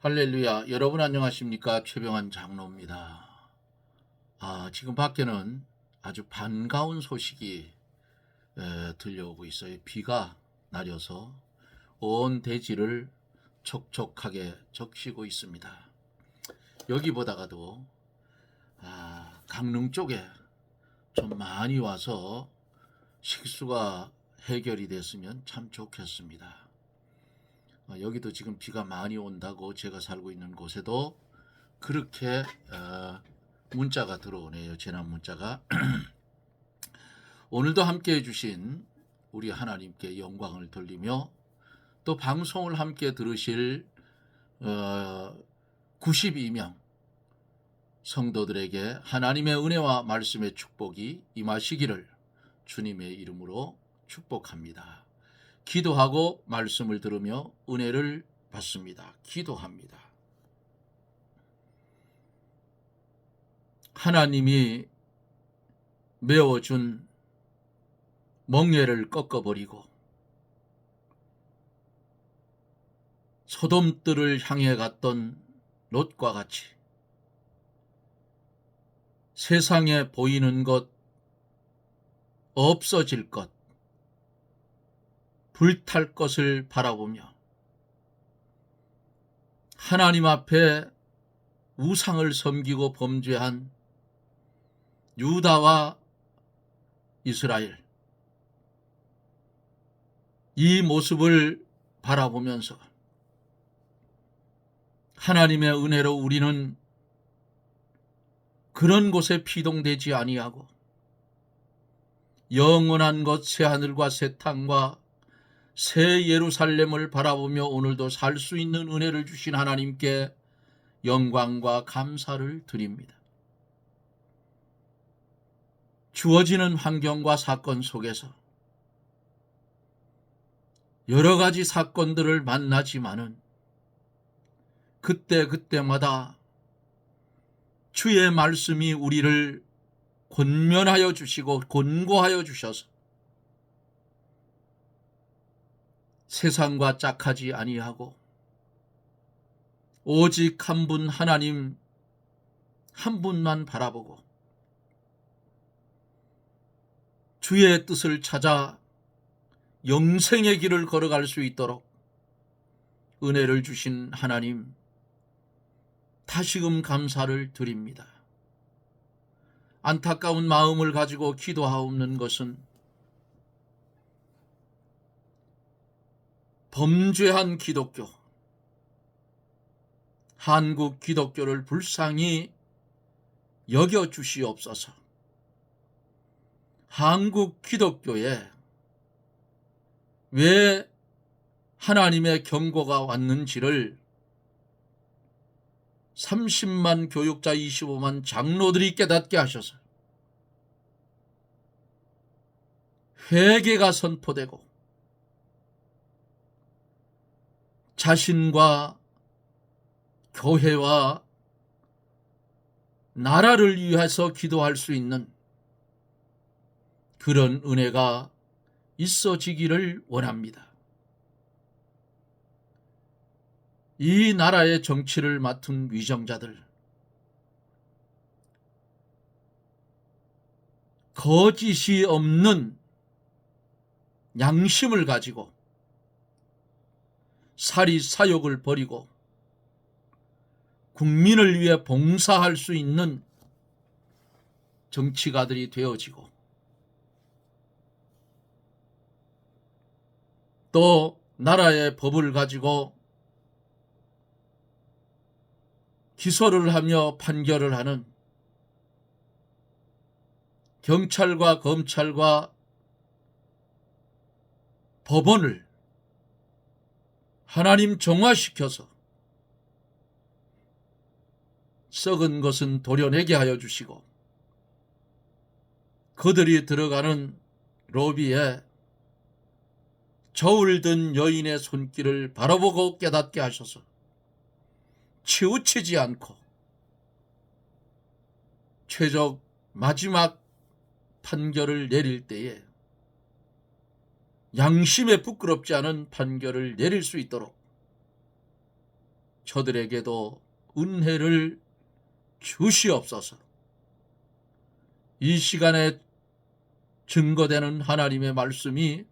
할렐루야. 여러분 안녕하십니까? 최병환 장로입니다. 지금 밖에는 아주 반가운 소식이 들려오고 있어요. 비가 내려서 온 대지를 촉촉하게 적시고 있습니다. 여기보다가도 강릉 쪽에 좀 많이 와서 식수가 해결이 됐으면 참 좋겠습니다. 여기도 지금 비가 많이 온다고 제가 살고 있는 곳에도 그렇게 문자가 들어오네요. 재난 문자가. 오늘도 함께 해주신 우리 하나님께 영광을 돌리며 또 방송을 함께 들으실 92명 성도들에게 하나님의 은혜와 말씀의 축복이 임하시기를 주님의 이름으로 축복합니다. 기도하고 말씀을 들으며 은혜를 받습니다. 기도합니다. 하나님이 메워준 멍에를 꺾어버리고 소돔들을 향해 갔던 롯과 같이 세상에 보이는 것, 없어질 것, 불탈 것을 바라보며 하나님 앞에 우상을 섬기고 범죄한 유다와 이스라엘, 이 모습을 바라보면서 하나님의 은혜로 우리는 그런 곳에 피동되지 아니하고 영원한 것 새하늘과 새 땅과 새 예루살렘을 바라보며 오늘도 살 수 있는 은혜를 주신 하나님께 영광과 감사를 드립니다. 주어지는 환경과 사건 속에서 여러 가지 사건들을 만나지만은 그때마다 주의 말씀이 우리를 권면하여 주시고 권고하여 주셔서 세상과 짝하지 아니하고 오직 한 분 하나님 한 분만 바라보고 주의 뜻을 찾아 영생의 길을 걸어갈 수 있도록 은혜를 주신 하나님, 다시금 감사를 드립니다. 안타까운 마음을 가지고 기도하옵는 것은 범죄한 기독교, 한국 기독교를 불쌍히 여겨주시옵소서. 한국 기독교에 왜 하나님의 경고가 왔는지를 30만 교육자 25만 장로들이 깨닫게 하셔서 회개가 선포되고 자신과 교회와 나라를 위해서 기도할 수 있는 그런 은혜가 있어지기를 원합니다. 이 나라의 정치를 맡은 위정자들, 거짓이 없는 양심을 가지고 사리사욕을 버리고 국민을 위해 봉사할 수 있는 정치가들이 되어지고 또 나라의 법을 가지고 기소를 하며 판결을 하는 경찰과 검찰과 법원을 하나님 정화시켜서 썩은 것은 도려내게 하여 주시고 그들이 들어가는 로비에 저울 든 여인의 손길을 바라보고 깨닫게 하셔서 치우치지 않고 최적 마지막 판결을 내릴 때에 양심에 부끄럽지 않은 판결을 내릴 수 있도록 저들에게도 은혜를 주시옵소서. 이 시간에 증거되는 하나님의 말씀이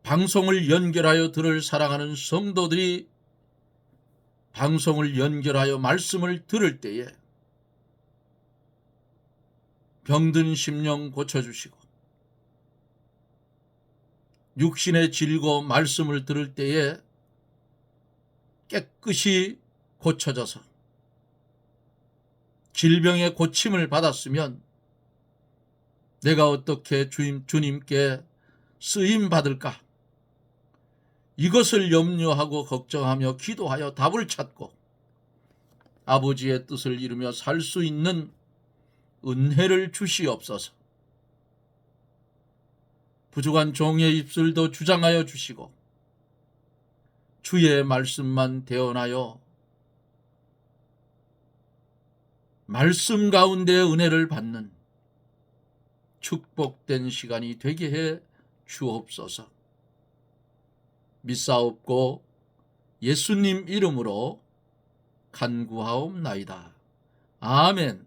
방송을 연결하여 들을 사랑하는 성도들이 방송을 연결하여 말씀을 들을 때에 병든 심령 고쳐주시고, 육신의 즐거운 말씀을 들을 때에 깨끗이 고쳐져서 질병의 고침을 받았으면 내가 어떻게 주님께 쓰임 받을까? 이것을 염려하고 걱정하며 기도하여 답을 찾고 아버지의 뜻을 이루며 살 수 있는 은혜를 주시옵소서. 부족한 종의 입술도 주장하여 주시고 주의 말씀만 대언하여 말씀 가운데 은혜를 받는 축복된 시간이 되게 해 주옵소서. 믿사옵고 예수님 이름으로 간구하옵나이다. 아멘.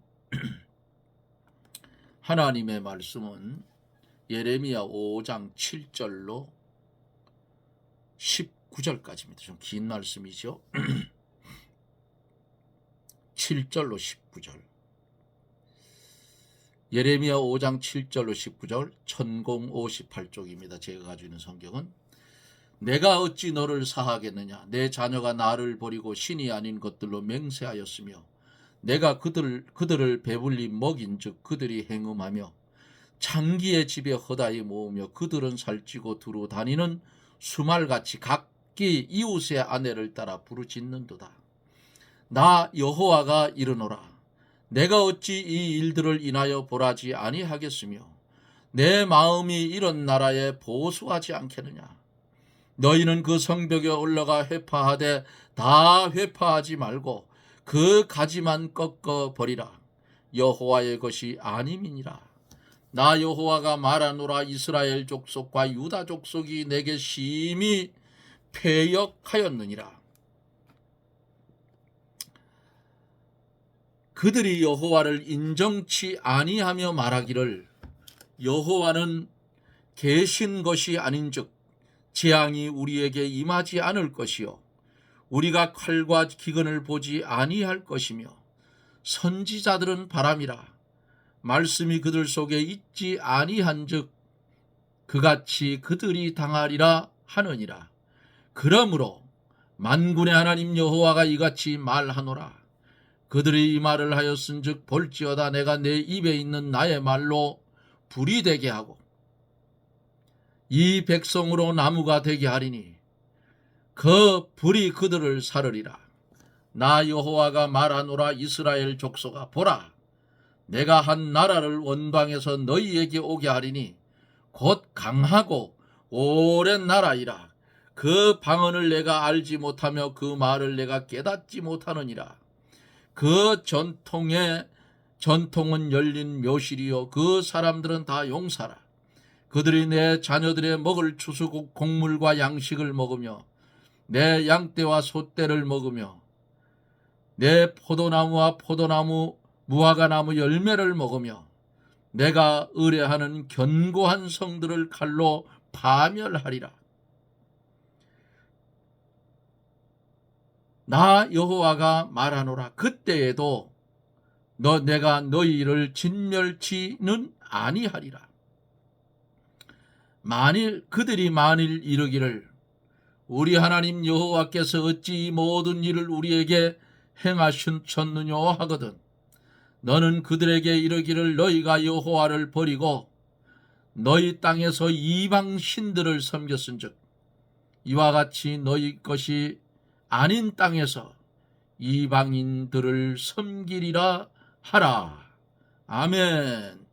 하나님의 말씀은 예레미야 5장 7절로 19절까지입니다. 좀 긴 말씀이죠. 7절로 19절. 예레미야 5장 7절로 19절, 천공 58쪽입니다. 제가 가지고 있는 성경은 내가 어찌 너를 사하겠느냐. 내 자녀가 나를 버리고 신이 아닌 것들로 맹세하였으며 내가 그들을 배불리 먹인즉 그들이 행음하며 창기의 집에 허다히 모으며 그들은 살찌고 두루 다니는 수말같이 각기 이웃의 아내를 따라 부르짖는도다. 나 여호와가 이르노라. 내가 어찌 이 일들을 인하여 벌하지 아니하겠으며 내 마음이 이런 나라에 보수하지 않겠느냐. 너희는 그 성벽에 올라가 회파하되 다 회파하지 말고 그 가지만 꺾어 버리라. 여호와의 것이 아님이니라. 나 여호와가 말하노라. 이스라엘 족속과 유다 족속이 내게 심히 패역하였느니라. 그들이 여호와를 인정치 아니하며 말하기를 여호와는 계신 것이 아닌즉 재앙이 우리에게 임하지 않을 것이요 우리가 칼과 기근을 보지 아니할 것이며 선지자들은 바람이라. 말씀이 그들 속에 있지 아니한즉 그같이 그들이 당하리라 하느니라. 그러므로 만군의 하나님 여호와가 이같이 말하노라. 그들이 이 말을 하였은즉 볼지어다 내가 내 입에 있는 나의 말로 불이 되게 하고 이 백성으로 나무가 되게 하리니 그 불이 그들을 사르리라. 나 여호와가 말하노라. 이스라엘 족속아 보라. 내가 한 나라를 원방에서 너희에게 오게 하리니 곧 강하고 오랜 나라이라. 그 방언을 내가 알지 못하며 그 말을 내가 깨닫지 못하느니라. 그 전통은 열린 묘실이요 그 사람들은 다 용사라. 그들이 내 자녀들의 먹을 추수 곡물과 양식을 먹으며 내 양떼와 소떼를 먹으며 내 포도나무와 포도나무 무화과나무 열매를 먹으며 내가 의뢰하는 견고한 성들을 칼로 파멸하리라. 나 여호와가 말하노라. 그때에도 내가 너희를 진멸치는 아니하리라. 그들이 만일 이르기를 우리 하나님 여호와께서 어찌 이 모든 일을 우리에게 행하셨느냐 하거든 너는 그들에게 이르기를 너희가 여호와를 버리고 너희 땅에서 이방 신들을 섬겼은즉 이와 같이 너희 것이 아닌 땅에서 이방인들을 섬기리라 하라. 아멘.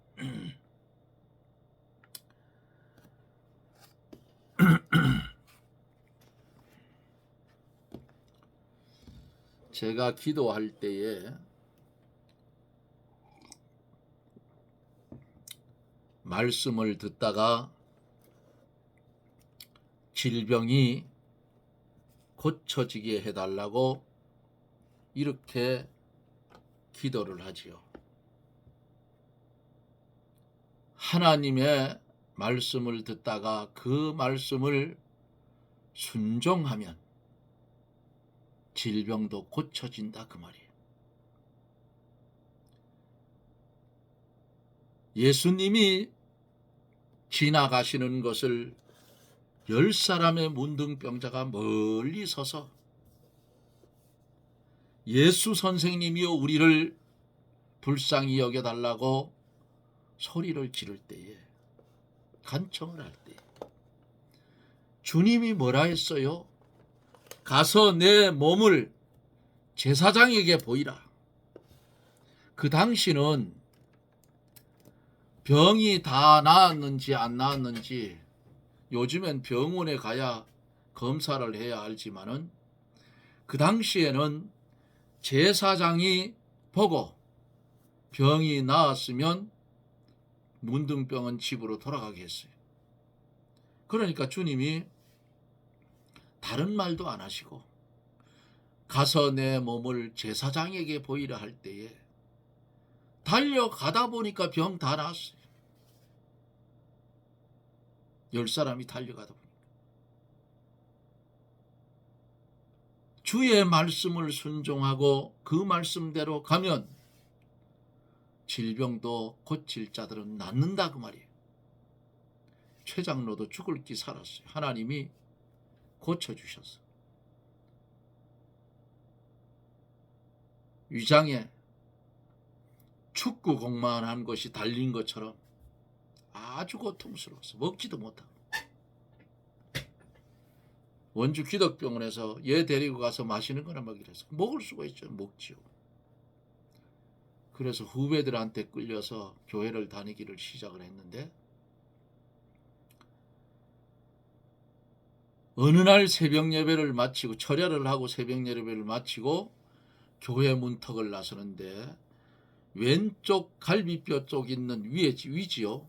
제가 기도할 때에 말씀을 듣다가 질병이 고쳐지게 해달라고 이렇게 기도를 하지요. 하나님의 말씀을 듣다가 그 말씀을 순종하면 질병도 고쳐진다 그 말이에요. 예수님이 지나가시는 것을 10사람의 문둥병자가 멀리 서서 예수 선생님이여 우리를 불쌍히 여겨달라고 소리를 지를 때에, 간청을 할 때 주님이 뭐라 했어요? 가서 내 몸을 제사장에게 보이라. 그 당시는 병이 다 나았는지 안 나았는지, 요즘엔 병원에 가야 검사를 해야 알지만은 그 당시에는 제사장이 보고 병이 나았으면 문둥병은 집으로 돌아가게 했어요. 그러니까 주님이 다른 말도 안 하시고 가서 내 몸을 제사장에게 보이라 할 때에 달려가다 보니까 병 다 나았어요. 10사람이 달려가다 보니까. 주의 말씀을 순종하고 그 말씀대로 가면 질병도 고칠 자들은 낫는다 그 말이에요. 최장로도 죽을 기 살았어요. 하나님이 고쳐주셨어. 위장에 축구공만 한 것이 달린 것처럼 아주 고통스러웠어. 먹지도 못하고. 원주 기독병원에서 얘 데리고 가서 마시는 거나 먹이라 해서 먹을 수가 있죠. 먹지요. 그래서 후배들한테 끌려서 교회를 다니기를 시작을 했는데, 어느 날 새벽 예배를 마치고 철야를 하고 새벽 예배를 마치고 교회 문턱을 나서는데 왼쪽 갈비뼈 쪽 있는 위지요.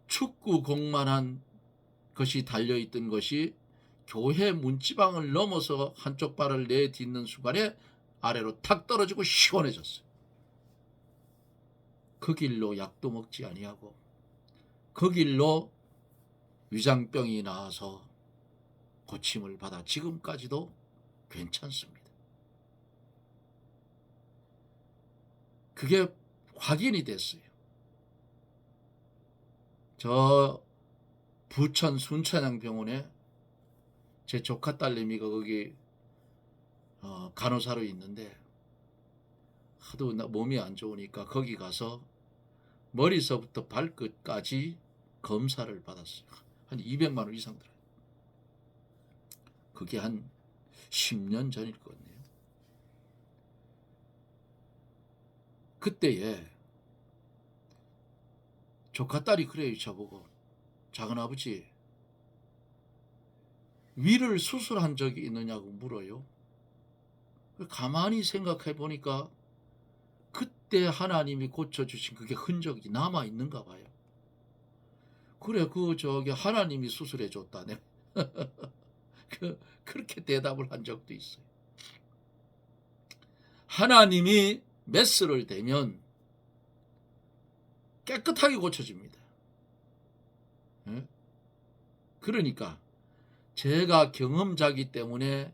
축구공만한 것이 달려있던 것이 교회 문지방을 넘어서 한쪽 발을 내딛는 순간에 아래로 탁 떨어지고 시원해졌어요. 그 길로 약도 먹지 아니하고 그 길로 위장병이 나와서 고침을 받아 지금까지도 괜찮습니다. 그게 확인이 됐어요. 저 부천 순천향병원에 제 조카 딸내미가 거기 간호사로 있는데 하도 몸이 안 좋으니까 거기 가서 머리서부터 발끝까지 검사를 받았어요. 한 200만 원 이상 들어요. 그게 한 10년 전일 것 같네요. 그때에 조카 딸이 그래요. 저보고, 작은아버지 위를 수술한 적이 있느냐고 물어요. 가만히 생각해 보니까 그때 하나님이 고쳐주신 그게 흔적이 남아있는가 봐요. 그래, 하나님이 수술해 줬다네. 그렇게 대답을 한 적도 있어요. 하나님이 메스를 대면 깨끗하게 고쳐집니다. 그러니까 제가 경험자기 때문에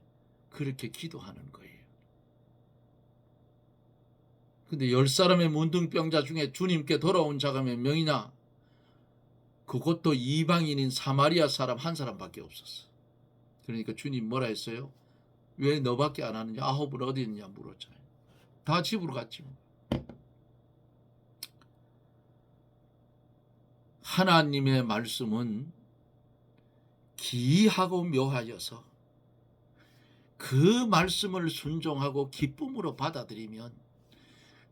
그렇게 기도하는 거예요. 근데 10사람의 문둥병자 중에 주님께 돌아온 자가 몇 명이냐? 그것도 이방인인 사마리아 사람 한 사람밖에 없었어. 그러니까 주님 뭐라 했어요? 왜 너밖에 안 하느냐? 9은 어디 있느냐 물었잖아요. 다 집으로 갔지. 하나님의 말씀은 기이하고 묘하여서 그 말씀을 순종하고 기쁨으로 받아들이면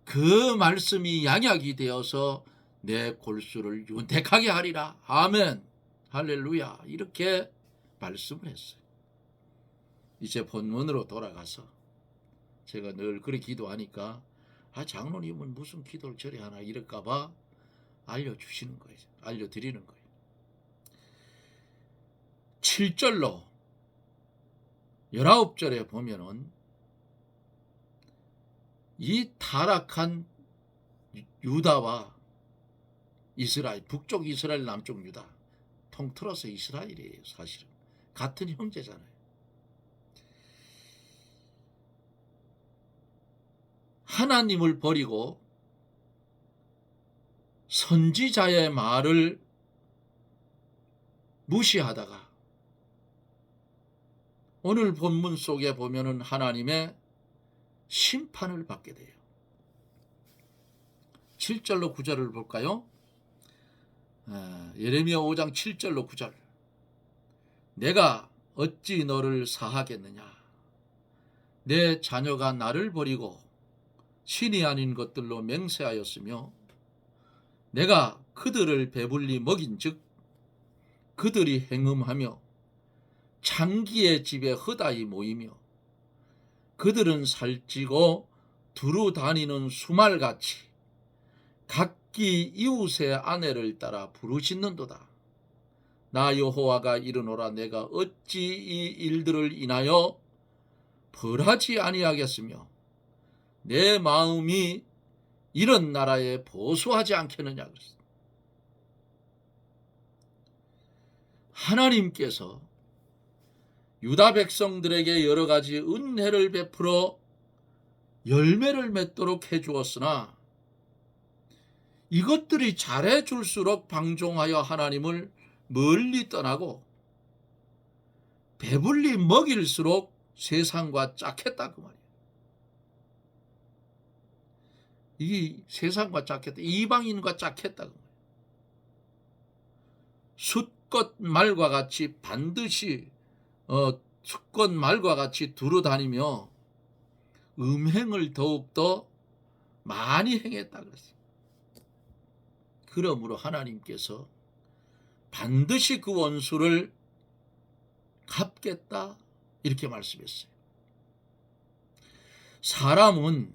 그 말씀이 양약이 되어서 내 골수를 윤택하게 하리라. 아멘. 할렐루야. 이렇게 말씀을 했어요. 이제 본문으로 돌아가서 제가 늘 그렇게 기도하니까 장로님은 무슨 기도를 저리 하나 이럴까 봐 알려주시는 거예요. 알려드리는 거예요. 7절로 19절에 보면은 이 타락한 유다와 이스라엘, 북쪽 이스라엘, 남쪽 유다, 통틀어서 이스라엘이에요. 사실은 같은 형제잖아요. 하나님을 버리고 선지자의 말을 무시하다가 오늘 본문 속에 보면은 하나님의 심판을 받게 돼요. 7절로 9절을 볼까요? 예레미야 5장 7절로 9절. 내가 어찌 너를 사하겠느냐? 내 자녀가 나를 버리고 신이 아닌 것들로 맹세하였으며 내가 그들을 배불리 먹인즉 그들이 행음하며 창기의 집에 허다히 모이며 그들은 살찌고 두루 다니는 수말같이 각기 이웃의 아내를 따라 부르짖는도다. 나 여호와가 이르노라. 내가 어찌 이 일들을 인하여 벌하지 아니하겠으며 내 마음이 이런 나라에 보수하지 않겠느냐 그랬습니다. 하나님께서 유다 백성들에게 여러 가지 은혜를 베풀어 열매를 맺도록 해주었으나 이것들이 잘해줄수록 방종하여 하나님을 멀리 떠나고 배불리 먹일수록 세상과 짝했다 그 말이에요. 이 세상과 짝했다, 이방인과 짝했다 그 말이에요. 숫것 말과 같이 반드시 숫것 말과 같이 두루 다니며 음행을 더욱더 많이 행했다 그랬어요. 그러므로 하나님께서 반드시 그 원수를 갚겠다 이렇게 말씀했어요. 사람은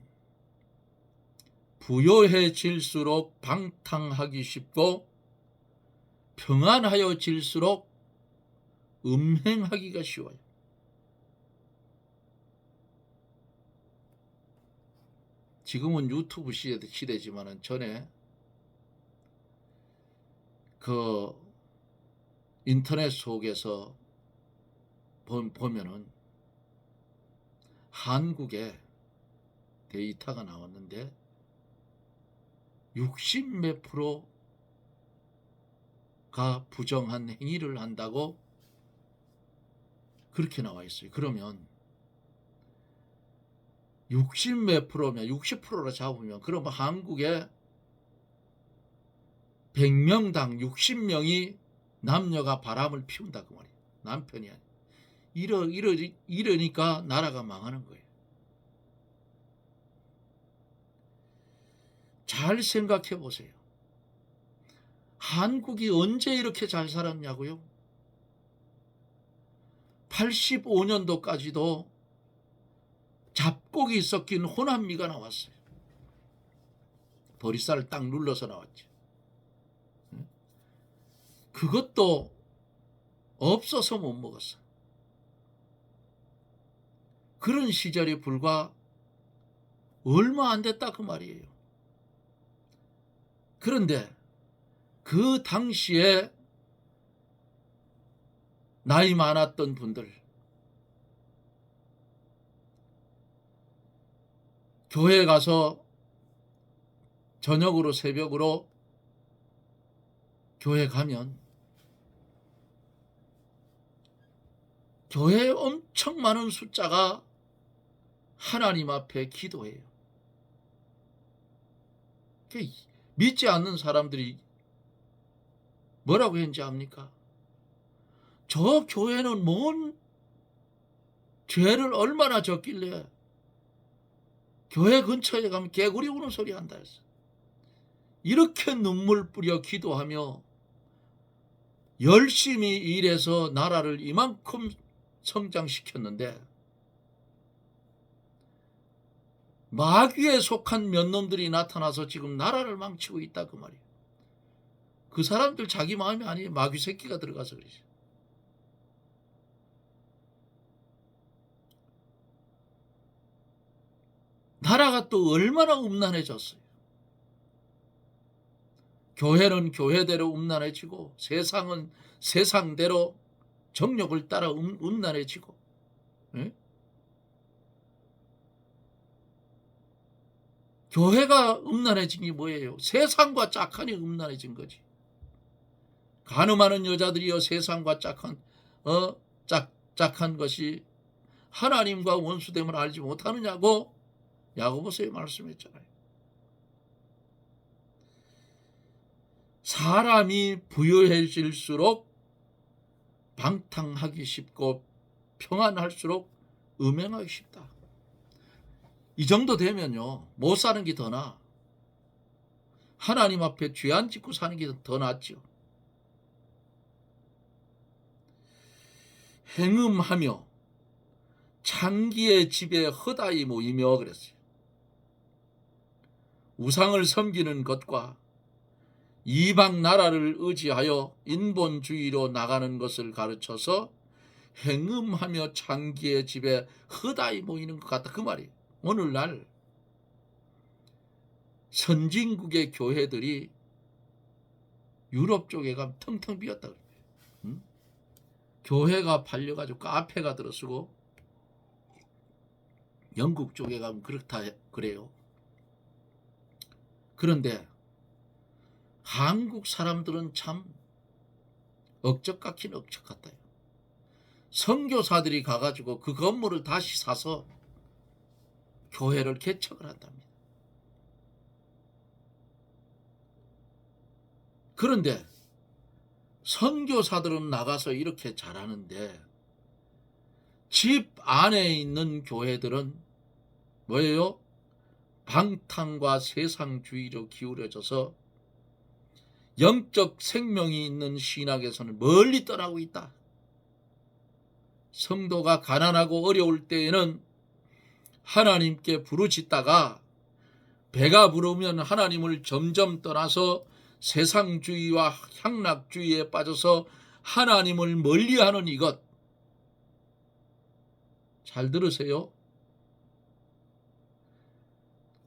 부요해질수록 방탕하기 쉽고 평안하여질수록 음행하기가 쉬워요. 지금은 유튜브 시대지만 전에 그 인터넷 속에서 보면은 한국에 데이터가 나왔는데 60몇 프로가 부정한 행위를 한다고 그렇게 나와 있어요. 그러면 60몇 프로면 60%로 잡으면 그러면 한국에 100명당 60명이 남녀가 바람을 피운다 그 말이에요. 남편이 아니에요. 이러니까 나라가 망하는 거예요. 잘 생각해 보세요. 한국이 언제 이렇게 잘 살았냐고요? 85년도까지도 잡곡이 섞인 호남미가 나왔어요. 보리쌀을 딱 눌러서 나왔죠. 그것도 없어서 못 먹었어. 그런 시절이 불과 얼마 안 됐다 그 말이에요. 그런데 그 당시에 나이 많았던 분들, 교회 가서 저녁으로 새벽으로 교회 가면 교회에 엄청 많은 숫자가 하나님 앞에 기도해요. 믿지 않는 사람들이 뭐라고 했는지 압니까? 저 교회는 뭔 죄를 얼마나 졌길래 교회 근처에 가면 개구리 우는 소리 한다 했어. 이렇게 눈물 뿌려 기도하며 열심히 일해서 나라를 이만큼 성장시켰는데 마귀에 속한 몇 놈들이 나타나서 지금 나라를 망치고 있다 그 말이에요. 그 사람들 자기 마음이 아니에요. 마귀 새끼가 들어가서 그러지. 나라가 또 얼마나 음란해졌어요. 교회는 교회대로 음란해지고 세상은 세상대로 정욕을 따라 음란해지고. 예? 교회가 음란해진 게 뭐예요? 세상과 짝하니 음란해진 거지. 간음하는 여자들이여 세상과 짝한 것이 하나님과 원수됨을 알지 못하느냐고 야고보서에 말씀했잖아요. 사람이 부유해질수록 방탕하기 쉽고 평안할수록 음행하기 쉽다. 이 정도 되면요, 못 사는 게 더 나아. 하나님 앞에 죄 안 짓고 사는 게 더 낫죠. 행음하며 창기의 집에 허다히 모이며 그랬어요. 우상을 섬기는 것과 이방 나라를 의지하여 인본주의로 나가는 것을 가르쳐서 행음하며 창기의 집에 허다히 모이는 것 같다, 그 말이에요. 오늘날 선진국의 교회들이 유럽 쪽에 가면 텅텅 비었다. 응? 교회가 팔려가지고 카페가 들어서고, 영국 쪽에 가면 그렇다 그래요. 그런데 한국 사람들은 참 억적 같긴 억적 같아요. 선교사들이 가가지고 그 건물을 다시 사서 교회를 개척을 한답니다. 그런데 선교사들은 나가서 이렇게 잘하는데 집 안에 있는 교회들은 뭐예요? 방탕과 세상주의로 기울여져서 영적 생명이 있는 신학에서는 멀리 떠나고 있다. 성도가 가난하고 어려울 때에는 하나님께 부르짖다가 배가 부르면 하나님을 점점 떠나서 세상주의와 향락주의에 빠져서 하나님을 멀리하는 이것, 잘 들으세요.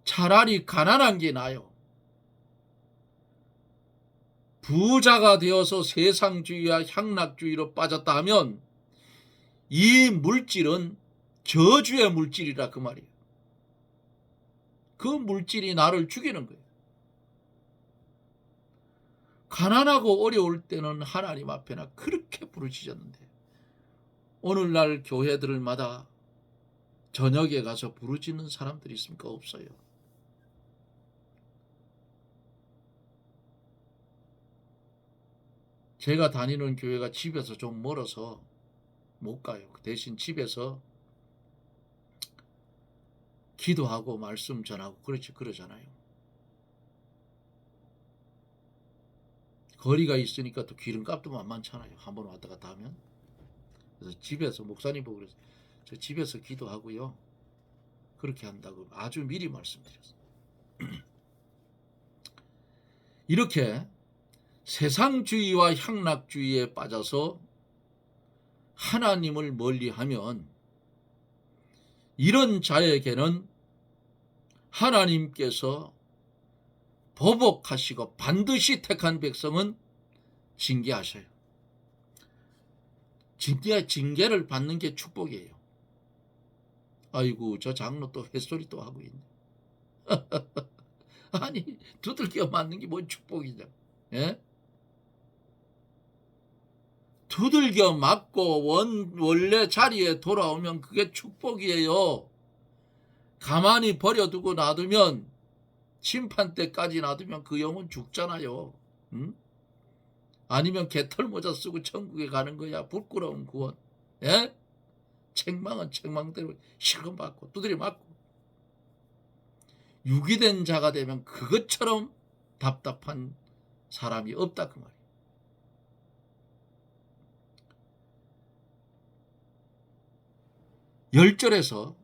차라리 가난한 게 나아요. 부자가 되어서 세상주의와 향락주의로 빠졌다 하면 이 물질은 저주의 물질이라, 그 말이에요. 그 물질이 나를 죽이는 거예요. 가난하고 어려울 때는 하나님 앞에나 그렇게 부르짖었는데 오늘날 교회들마다 저녁에 가서 부르짖는 사람들이 있습니까? 없어요. 제가 다니는 교회가 집에서 좀 멀어서 못 가요. 대신 집에서 기도하고 말씀 전하고 그러잖아요. 거리가 있으니까 또 기름값도 만만찮아요. 한번 왔다 갔다 하면. 그래서 집에서, 목사님 보고 그래서 저 집에서 기도하고요, 그렇게 한다고 아주 미리 말씀드렸어요. 이렇게 세상주의와 향락주의에 빠져서 하나님을 멀리하면 이런 자에게는 하나님께서 보복하시고 반드시 택한 백성은 징계하셔요. 징계를 받는 게 축복이에요. 아이고, 저 장로 또 햇소리 또 하고 있네. 아니, 두들겨 맞는 게 뭔 축복이냐. 예? 두들겨 맞고 원래 자리에 돌아오면 그게 축복이에요. 가만히 버려두고 놔두면, 심판 때까지 놔두면 그 영혼 죽잖아요. 응? 아니면 개털 모자 쓰고 천국에 가는 거야. 부끄러운 구원. 예? 책망은 책망대로 실컷 받고 두드려 맞고. 유기된 자가 되면 그것처럼 답답한 사람이 없다, 그 말이에요. 열절에서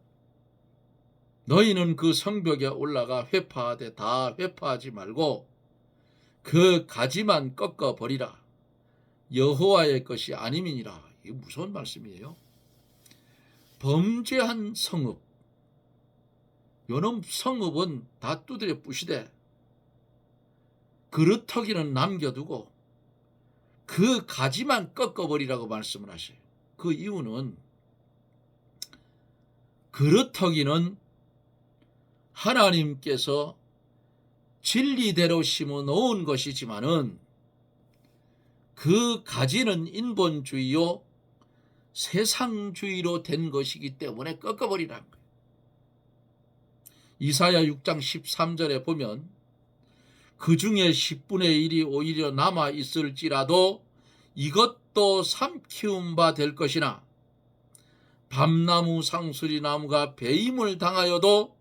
너희는 그 성벽에 올라가 회파하되 다 회파하지 말고 그 가지만 꺾어 버리라. 여호와의 것이 아님이니라. 이게 무서운 말씀이에요. 범죄한 성읍, 요놈 성읍은 다 두드려 부시되 그루터기는 남겨두고 그 가지만 꺾어버리라고 말씀을 하셔요. 그 이유는 그루터기는 하나님께서 진리대로 심어 놓은 것이지만은 그 가지는 인본주의요 세상주의로 된 것이기 때문에 꺾어버리라는 거예요. 이사야 6장 13절에 보면 그 중에 10분의 1이 오히려 남아 있을지라도 이것도 삼키운 바 될 것이나 밤나무 상수리나무가 배임을 당하여도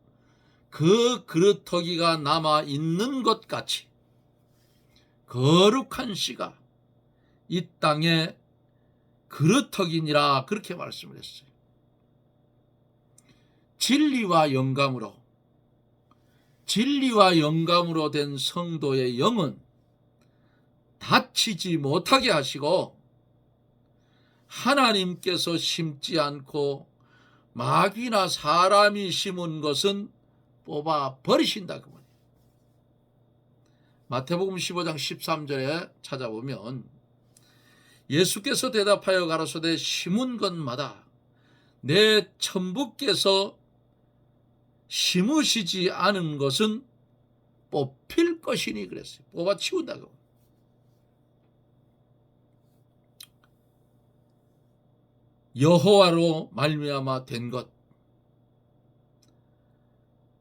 그 그루터기가 남아 있는 것 같이 거룩한 씨가 이 땅에 그루터기니라 그렇게 말씀을 했어요. 진리와 영감으로 된 성도의 영은 다치지 못하게 하시고 하나님께서 심지 않고 마귀나 사람이 심은 것은 뽑아 버리신다. 그 말이에요. 마태복음 15장 13절에 찾아보면 예수께서 대답하여 가라사대 심은 것마다 내 천부께서 심으시지 않은 것은 뽑힐 것이니 그랬어요. 뽑아치운다고. 여호와로 말미암아 된 것,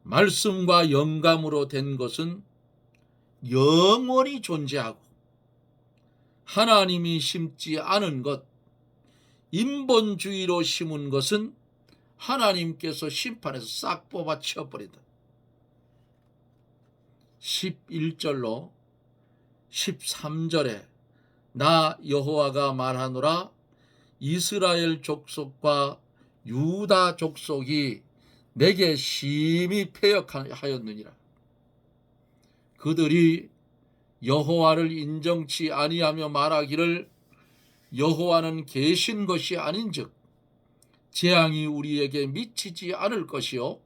말씀과 영감으로 된 것은 영원히 존재하고 하나님이 심지 않은 것, 인본주의로 심은 것은 하나님께서 심판해서 싹 뽑아 치워버린다. 11절로 13절에 나 여호와가 말하노라 이스라엘 족속과 유다 족속이 내게 심히 패역하였느니라. 그들이 여호와를 인정치 아니하며 말하기를 여호와는 계신 것이 아닌즉 재앙이 우리에게 미치지 않을 것이요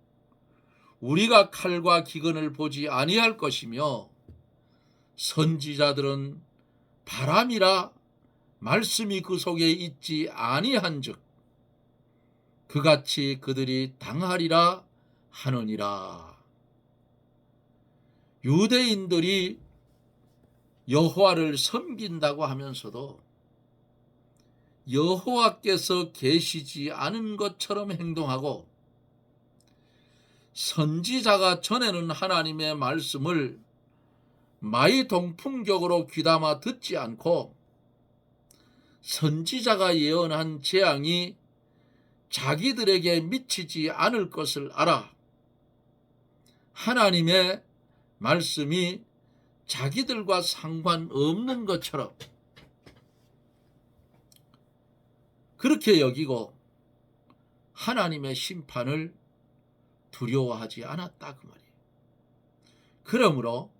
우리가 칼과 기근을 보지 아니할 것이며 선지자들은 바람이라 말씀이 그 속에 있지 아니한즉 그같이 그들이 당하리라 하느니라. 유대인들이 여호와를 섬긴다고 하면서도 여호와께서 계시지 않은 것처럼 행동하고 선지자가 전하는 하나님의 말씀을 마이동풍격으로 귀담아 듣지 않고 선지자가 예언한 재앙이 자기들에게 미치지 않을 것을 알아 하나님의 말씀이 자기들과 상관없는 것처럼 그렇게 여기고 하나님의 심판을 두려워하지 않았다 그 말이에요. 그러므로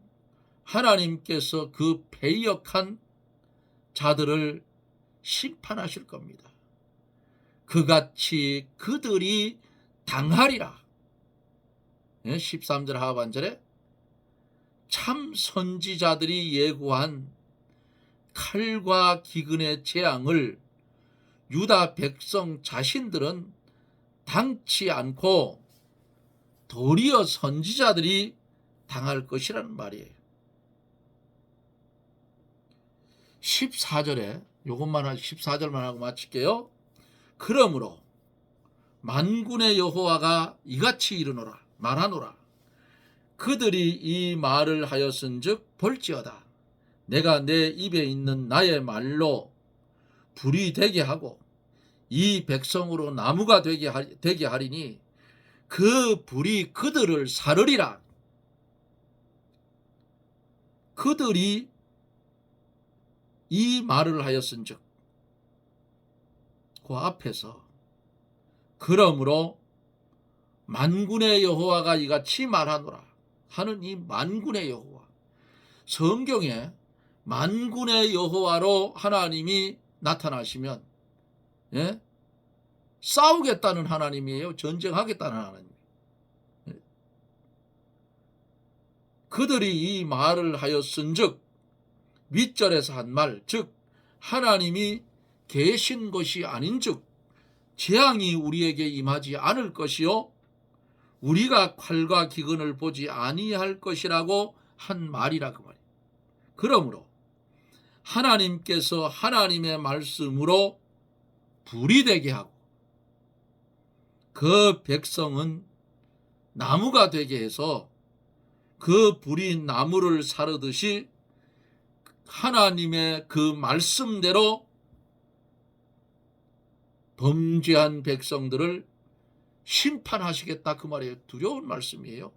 하나님께서 그 패역한 자들을 심판하실 겁니다. 그같이 그들이 당하리라. 13절 하반절에 참 선지자들이 예고한 칼과 기근의 재앙을 유다 백성 자신들은 당치 않고 도리어 선지자들이 당할 것이라는 말이에요. 14절에 요것만 14절만 하고 마칠게요. 그러므로 만군의 여호와가 이같이 이르노라 말하노라 그들이 이 말을 하였은즉 볼지어다 내가 내 입에 있는 나의 말로 불이 되게 하고 이 백성으로 나무가 되게 하리니 그 불이 그들을 사르리라. 그들이 이 말을 하였은즉 그 앞에서 그러므로 만군의 여호와가 이같이 말하노라 하는 이 만군의 여호와, 성경에 만군의 여호와로 하나님이 나타나시면 싸우겠다는 하나님이에요? 전쟁하겠다는 하나님? 그들이 이 말을 하였은즉 윗절에서 한 말, 즉 하나님이 계신 것이 아닌즉 재앙이 우리에게 임하지 않을 것이요 우리가 칼과 기근을 보지 아니할 것이라고 한 말이라 그 말이에요. 그러므로 하나님께서 하나님의 말씀으로 불이 되게 하고 그 백성은 나무가 되게 해서 그 불이 나무를 사르듯이 하나님의 그 말씀대로 범죄한 백성들을 심판하시겠다 그 말이에요. 두려운 말씀이에요.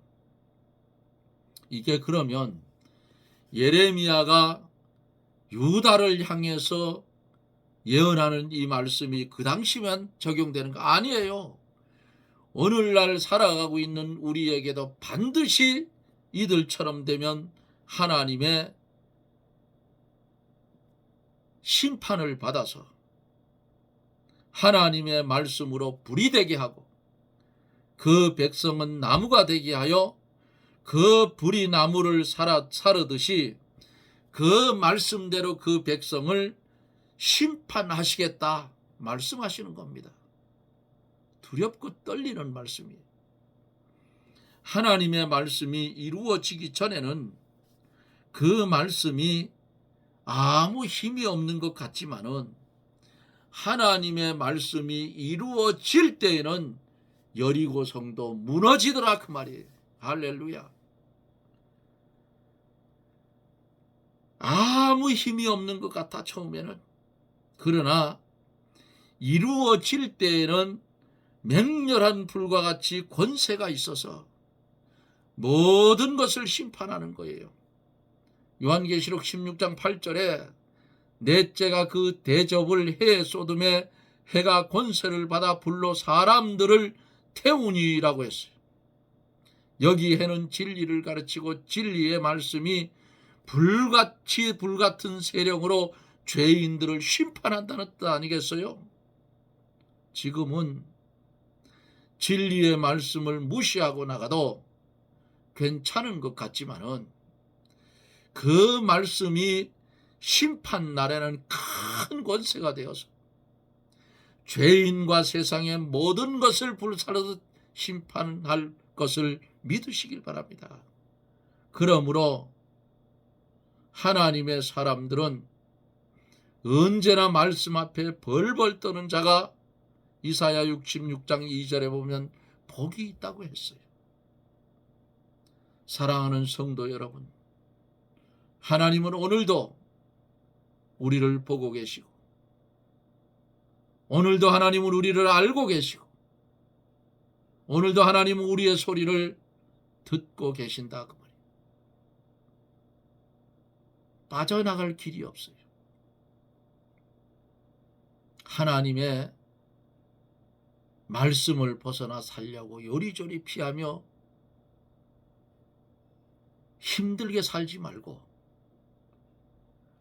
이게 그러면 예레미야가 유다를 향해서 예언하는 이 말씀이 그 당시만 적용되는 거 아니에요. 오늘날 살아가고 있는 우리에게도 반드시 이들처럼 되면 하나님의 심판을 받아서 하나님의 말씀으로 불이 되게 하고 그 백성은 나무가 되게 하여 그 불이 나무를 사르듯이 그 말씀대로 그 백성을 심판하시겠다 말씀하시는 겁니다. 두렵고 떨리는 말씀이에요. 하나님의 말씀이 이루어지기 전에는 그 말씀이 아무 힘이 없는 것 같지만은 하나님의 말씀이 이루어질 때에는 여리고 성도 무너지더라 그 말이에요. 할렐루야. 아무 힘이 없는 것 같아 처음에는. 그러나 이루어질 때에는 맹렬한 불과 같이 권세가 있어서 모든 것을 심판하는 거예요. 요한계시록 16장 8절에 넷째가 그 대접을 해 쏟음에 해가 권세를 받아 불로 사람들을 태우니라고 했어요. 여기 해는 진리를 가르치고 진리의 말씀이 불같은 세력으로 죄인들을 심판한다는 뜻 아니겠어요? 지금은 진리의 말씀을 무시하고 나가도 괜찮은 것 같지만은 그 말씀이 심판 날에는 큰 권세가 되어서 죄인과 세상의 모든 것을 불사르듯 심판할 것을 믿으시길 바랍니다. 그러므로 하나님의 사람들은 언제나 말씀 앞에 벌벌 떠는 자가 이사야 66장 2절에 보면 복이 있다고 했어요. 사랑하는 성도 여러분, 하나님은 오늘도 우리를 보고 계시고 오늘도 하나님은 우리를 알고 계시고 오늘도 하나님은 우리의 소리를 듣고 계신다 그 말이에요. 빠져나갈 길이 없어요. 하나님의 말씀을 벗어나 살려고 요리조리 피하며 힘들게 살지 말고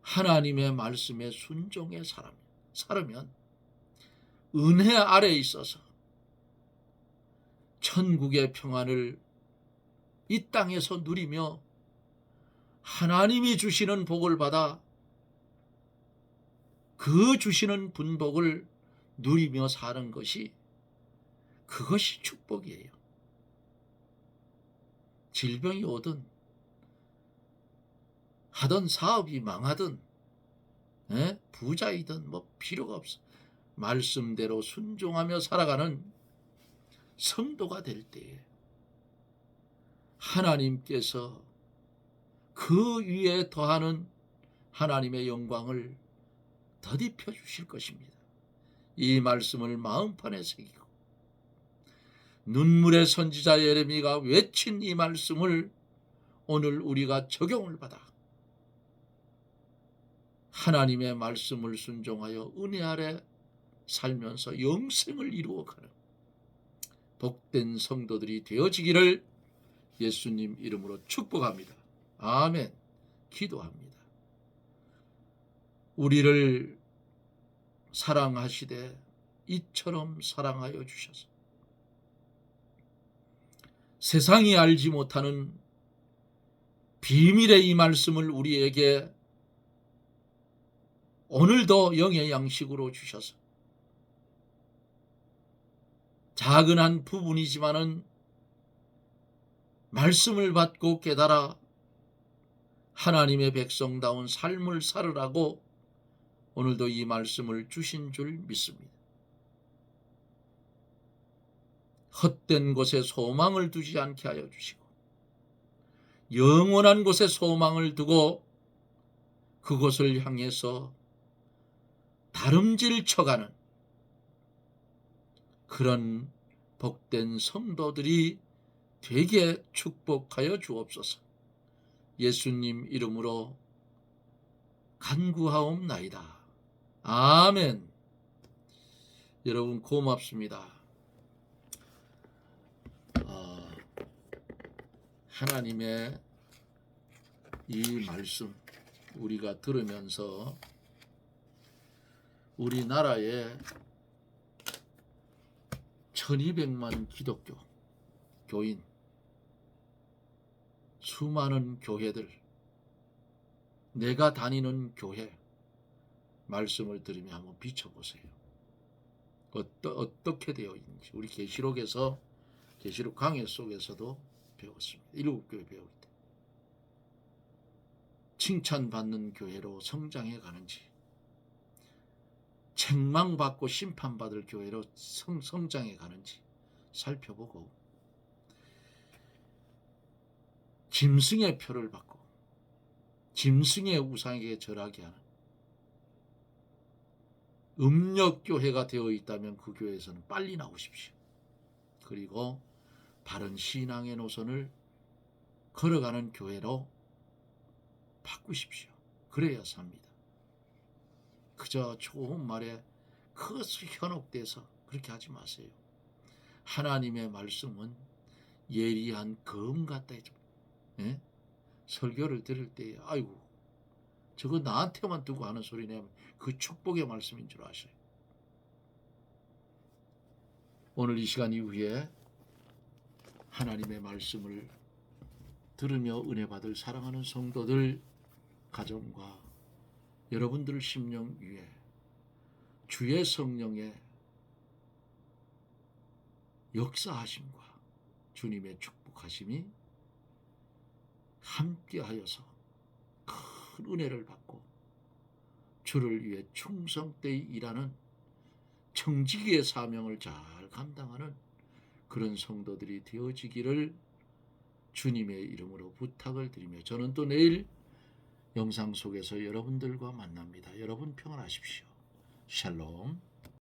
하나님의 말씀에 순종해 살으면 은혜 아래에 있어서 천국의 평안을 이 땅에서 누리며 하나님이 주시는 복을 받아 그 주시는 분복을 누리며 사는 것이 그것이 축복이에요. 질병이 오든 하던 사업이 망하든 부자이든 뭐 필요가 없어. 말씀대로 순종하며 살아가는 성도가 될 때에 하나님께서 그 위에 더하는 하나님의 영광을 더딥혀 주실 것입니다. 이 말씀을 마음판에 새기고 눈물의 선지자 예레미야가 외친 이 말씀을 오늘 우리가 적용을 받아 하나님의 말씀을 순종하여 은혜 아래 살면서 영생을 이루어가는 복된 성도들이 되어지기를 예수님 이름으로 축복합니다. 아멘. 기도합니다. 우리를 사랑하시되 이처럼 사랑하여 주셔서 세상이 알지 못하는 비밀의 이 말씀을 우리에게 오늘도 영의 양식으로 주셔서 작은 한 부분이지만은 말씀을 받고 깨달아 하나님의 백성다운 삶을 살으라고 오늘도 이 말씀을 주신 줄 믿습니다. 헛된 곳에 소망을 두지 않게 하여 주시고 영원한 곳에 소망을 두고 그곳을 향해서 다름질 쳐가는 그런 복된 성도들이 되게 축복하여 주옵소서. 예수님 이름으로 간구하옵나이다. 아멘. 여러분 고맙습니다. 하나님의 이 말씀 우리가 들으면서 우리나라에 1200만 기독교 교인, 수많은 교회들, 내가 다니는 교회 말씀을 들으며 한번 비춰보세요. 어떻게 되어 있는지 우리 계시록에서 계시록 강해 속에서도 배웠습니다. 7교회 배울 때 칭찬받는 교회로 성장해 가는지 책망받고 심판받을 교회로 성장해 가는지 살펴보고 짐승의 표를 받고 짐승의 우상에게 절하게 하는 음력교회가 되어 있다면 그 교회에서는 빨리 나오십시오. 그리고 바른 신앙의 노선을 걸어가는 교회로 바꾸십시오. 그래야 삽니다. 그저 좋은 말에 그것을 현혹돼서 그렇게 하지 마세요. 하나님의 말씀은 예리한 검 같다 해줘. 예? 설교를 들을 때 아이고 저거 나한테만 두고 하는 소리네 그 축복의 말씀인 줄 아셔요. 오늘 이 시간 이후에 하나님의 말씀을 들으며 은혜 받을 사랑하는 성도들 가정과 여러분들 심령 위에 주의 성령의 역사하심과 주님의 축복하심이 함께하여서 큰 은혜를 받고 주를 위해 충성되이 일하는 청지기의 사명을 잘 감당하는 그런 성도들이 되어지기를 주님의 이름으로 부탁을 드리며 저는 또 내일 영상 속에서 여러분들과 만납니다. 여러분 평안하십시오. 샬롬.